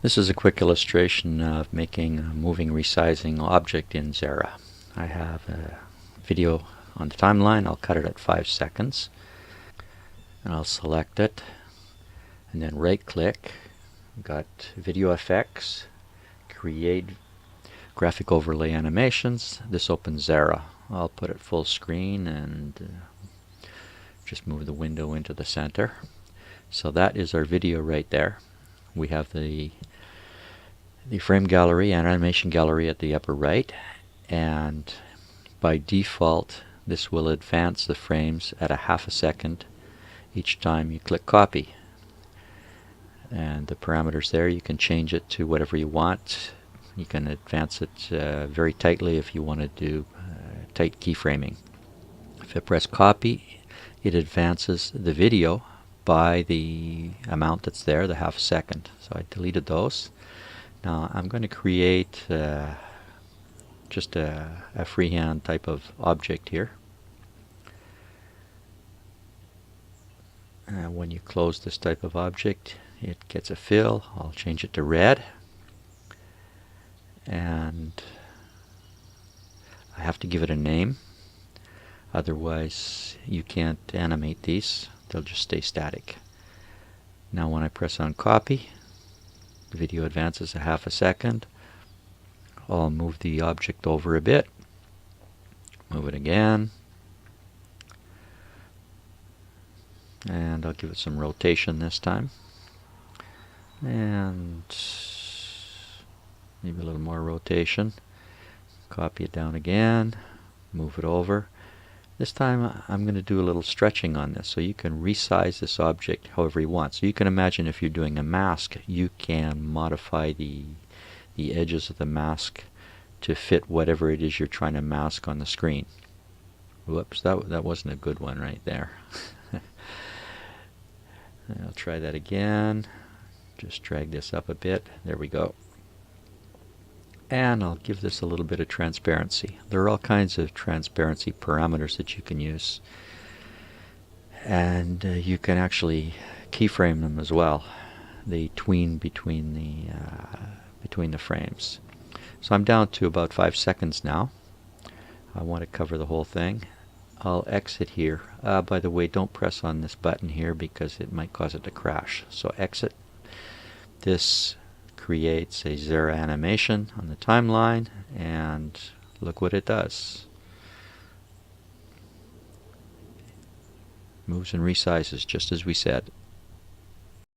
This is a quick illustration of making a moving resizing object in Xara. I have a video on the timeline. I'll cut it at 5 seconds. And I'll select it and then right click. Got video effects, create graphic overlay animations. This opens Xara. I'll put it full screen and just move the window into the center. So that is our video right there. We have the frame gallery and animation gallery at the upper right, and by default this will advance the frames at a half a second each time you click copy. And the parameters there, you can change it to whatever you want. You can advance it very tightly if you want to do tight keyframing. If I press copy, it advances the video by the amount that's there, the half a second. So I deleted those. Now I'm going to create just a freehand type of object here. When you close this type of object, it gets a fill. I'll change it to red. And I have to give it a name. Otherwise you can't animate these. They'll just stay static. Now when I press on copy, the video advances a half a second. I'll move the object over a bit. Move it again. And I'll give it some rotation this time. And maybe a little more rotation. Copy it down again. Move it over. This time I'm going to do a little stretching on this, so you can resize this object however you want. So you can imagine if you're doing a mask, you can modify the edges of the mask to fit whatever it is you're trying to mask on the screen. Whoops, that wasn't a good one right there. I'll try that again. Just drag this up a bit. There we go. And I'll give this a little bit of transparency. There are all kinds of transparency parameters that you can use. And you can actually keyframe them as well. They tween between the frames. So I'm down to about 5 seconds now. I want to cover the whole thing. I'll exit here. By the way, don't press on this button here because it might cause it to crash. So exit. This creates a Xara animation on the timeline, and look what it does. Moves and resizes just as we said.